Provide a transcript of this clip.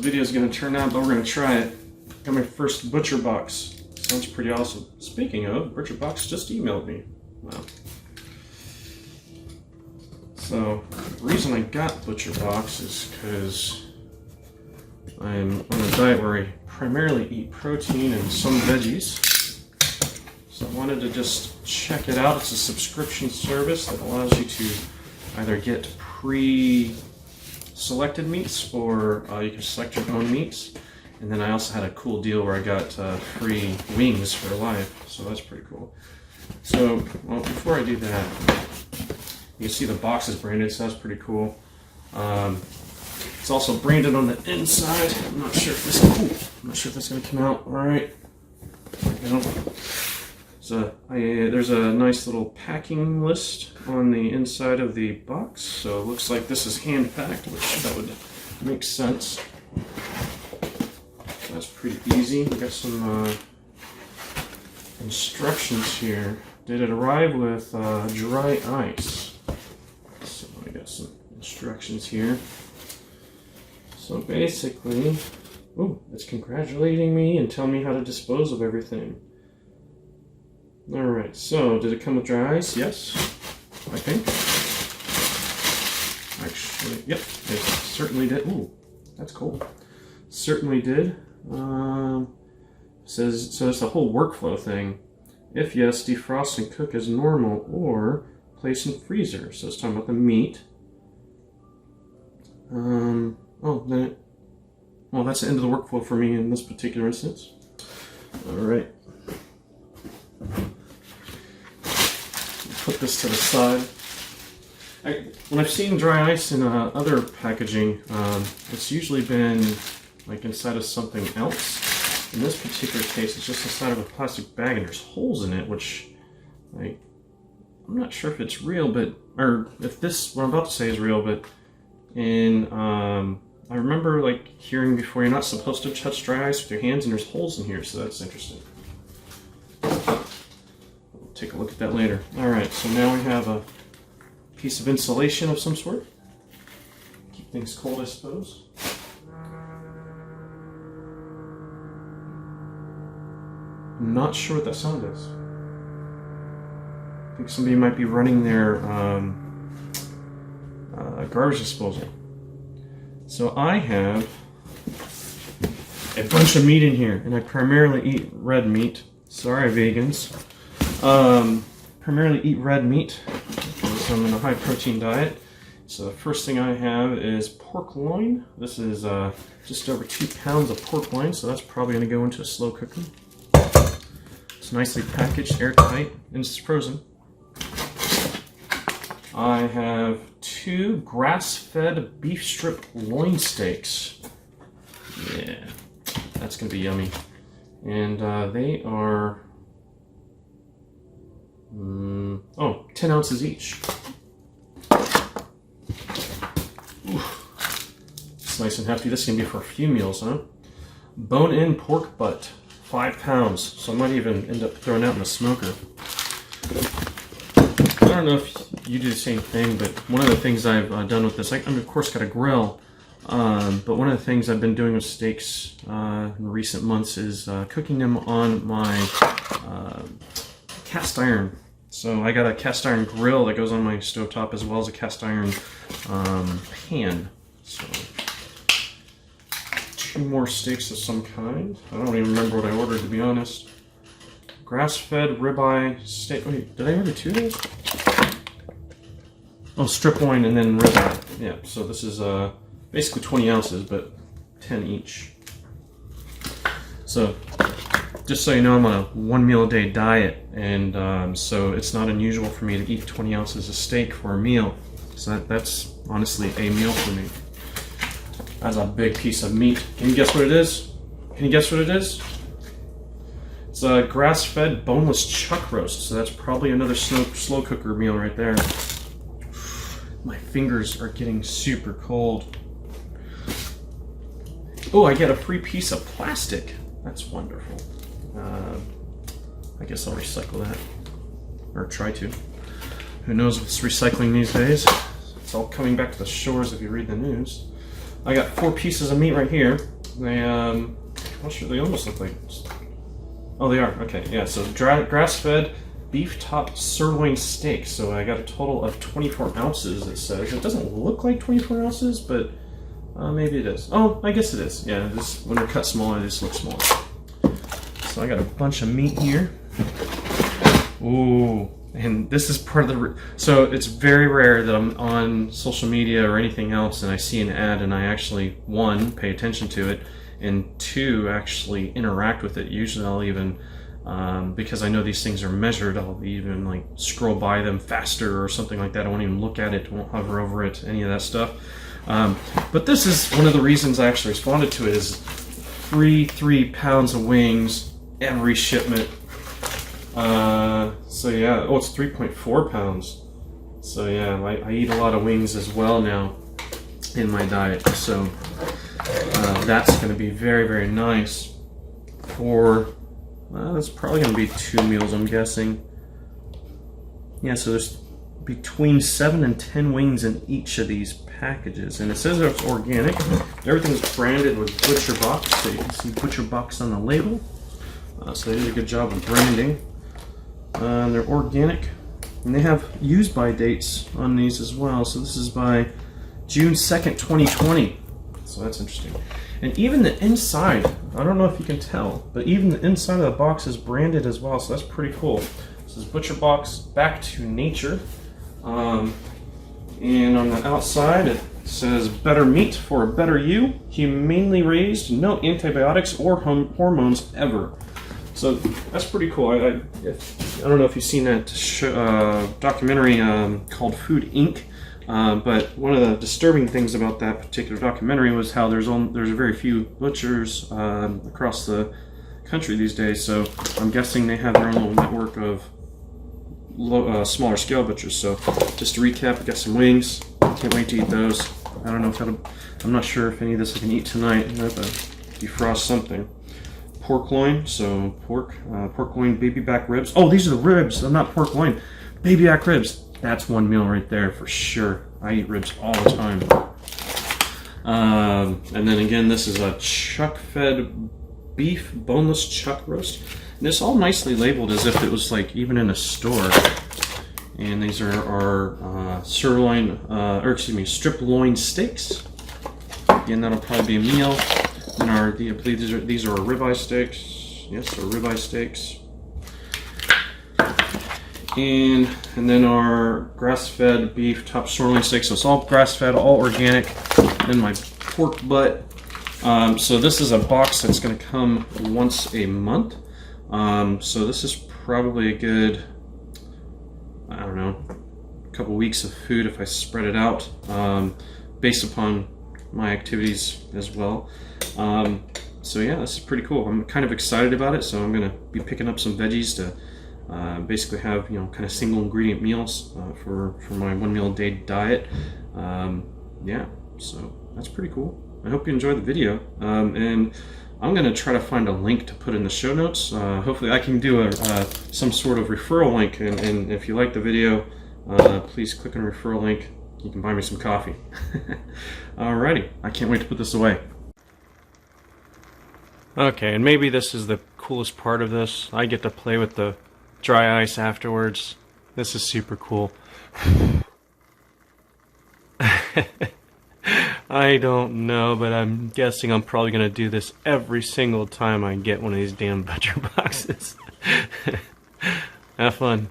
video is going to turn out, but we're going to try it. Got my first ButcherBox. Sounds pretty awesome. Speaking of, ButcherBox just emailed me. Wow. So, the reason I got ButcherBox is because I'm on a diet where I primarily eat protein and some veggies. So I wanted to just check it out. It's a subscription service that allows you to either get pre-selected meats or you can select your own meats. And then I also had a cool deal where I got free wings for life. So that's pretty cool. So, well, before I do that, you can see the box is branded, so that's pretty cool. It's also branded on the inside. I'm not sure if this is going to come out all right. So there's a nice little packing list on the inside of the box. So it looks like this is hand packed, which that would make sense. That's pretty easy. We got some instructions here. Did it arrive with dry ice? So I got some instructions here. So basically, it's congratulating me and telling me how to dispose of everything. Alright, so did it come with dry ice? Yes, I think. Actually, yep, it certainly did. Ooh, that's cool. Certainly did. Says, so it's the whole workflow thing. If yes, defrost and cook as normal or place in freezer. So it's talking about the meat. Well, that's the end of the workflow for me in this particular instance. Alright. Put this to the side. When I've seen dry ice in other packaging, it's usually been like inside of something else. In this particular case, it's just inside of a plastic bag and there's holes in it, which, like, I'm not sure if it's real, or if what I'm about to say is real, but I remember like hearing before you're not supposed to touch dry ice with your hands and there's holes in here, so that's interesting. Take a look at that later. Alright, so now we have a piece of insulation of some sort. Keep things cold, I suppose. I'm not sure what that sound is. I think somebody might be running their garbage disposal. So I have a bunch of meat in here, and I primarily eat red meat. Sorry, vegans. Primarily eat red meat because I'm in a high protein diet. So the first thing I have is pork loin. This is just over 2 pounds of pork loin, so that's probably going to go into a slow cooker. It's nicely packaged, airtight, and it's frozen. I have 2 grass-fed beef strip loin steaks. Yeah, that's going to be yummy. And they are 10 ounces each. Oof. It's nice and hefty. This is going to be for a few meals, huh? Bone-in pork butt, 5 pounds. So I might even end up throwing that in the smoker. I don't know if you do the same thing, but one of the things I've done with this, I've of course got a grill, but one of the things I've been doing with steaks in recent months is cooking them on my cast iron. So I got a cast iron grill that goes on my stovetop as well as a cast iron pan. So 2 more steaks of some kind. I don't even remember what I ordered, to be honest. Grass-fed ribeye steak. Wait, did I order 2 of those? Oh, strip loin and then ribeye. Yeah, so this is basically 20 ounces, but 10 each. So, just so you know, I'm on a 1 meal a day diet, and so it's not unusual for me to eat 20 ounces of steak for a meal. So that's honestly a meal for me. That's a big piece of meat. Can you guess what it is? Can you guess what it is? It's a grass-fed boneless chuck roast, so that's probably another slow cooker meal right there. My fingers are getting super cold. Oh, I get a free piece of plastic. That's wonderful. I guess I'll recycle that. Or try to. Who knows what's recycling these days? It's all coming back to the shores if you read the news. I got 4 pieces of meat right here. They, I'm not sure, they almost look like, oh, they are, okay, yeah, so grass-fed beef top sirloin steak. So I got a total of 24 ounces, it says. It doesn't look like 24 ounces, but maybe it is. Oh, I guess it is. Yeah, this, when they're cut smaller, they just look smaller. So I got a bunch of meat here. Ooh, and this is part of the... So it's very rare that I'm on social media or anything else and I see an ad and I actually, 1, pay attention to it, and 2, actually interact with it. Usually I'll even, because I know these things are measured, I'll even like scroll by them faster or something like that. I won't even look at it, won't hover over it, any of that stuff. But this is one of the reasons I actually responded to it, is free 3 pounds of wings every shipment. So yeah, oh, it's 3.4 pounds. So yeah, I eat a lot of wings as well now in my diet. So that's going to be very, very nice for, that's probably going to be 2 meals, I'm guessing. Yeah, so there's between 7 and 10 wings in each of these packages. And it says it's organic. Everything's branded with ButcherBox, so you can see ButcherBox on the label. So they did a good job of branding. They're organic, and they have use-by dates on these as well. So this is by June 2nd, 2020. So that's interesting. And even the inside, I don't know if you can tell, but even the inside of the box is branded as well, so that's pretty cool. This is ButcherBox Back to Nature. And on the outside it says better meat for a better you, humanely raised, no antibiotics or hormones ever. So that's pretty cool. I don't know if you've seen that documentary called Food Inc. But one of the disturbing things about that particular documentary was how there's very few butchers across the country these days. So I'm guessing they have their own little network of smaller scale butchers. So just to recap, I got some wings. Can't wait to eat those. I don't know if I'm not sure if any of this I can eat tonight. I have to defrost something. Pork loin, so pork loin, baby back ribs. Oh, these are the ribs. I'm not pork loin. Baby back ribs. That's 1 meal right there for sure. I eat ribs all the time. And then again, this is a chuck-fed beef boneless chuck roast. And it's all nicely labeled as if it was like even in a store. And these are sirloin, or excuse me, strip loin steaks. Again, that'll probably be a meal. And I believe these are ribeye steaks. Yes, they're ribeye steaks. And then our grass-fed beef top sirloin steak. So it's all grass-fed, all organic. Then my pork butt. So this is a box that's going to come once a month. So this is probably a good, I don't know, a couple weeks of food if I spread it out, based upon my activities as well. So yeah, this is pretty cool. I'm kind of excited about it. So I'm going to be picking up some veggies to basically have, kind of single ingredient meals for my 1 meal a day diet. Yeah, so that's pretty cool. I hope you enjoyed the video, and I'm going to try to find a link to put in the show notes. Hopefully I can do some sort of referral link, and if you like the video, please click on the referral link. You can buy me some coffee. Alrighty, I can't wait to put this away. Okay, and maybe this is the coolest part of this. I get to play with the dry ice afterwards. This is super cool. I don't know, but I'm guessing I'm probably going to do this every single time I get one of these damn ButcherBoxes. Have fun.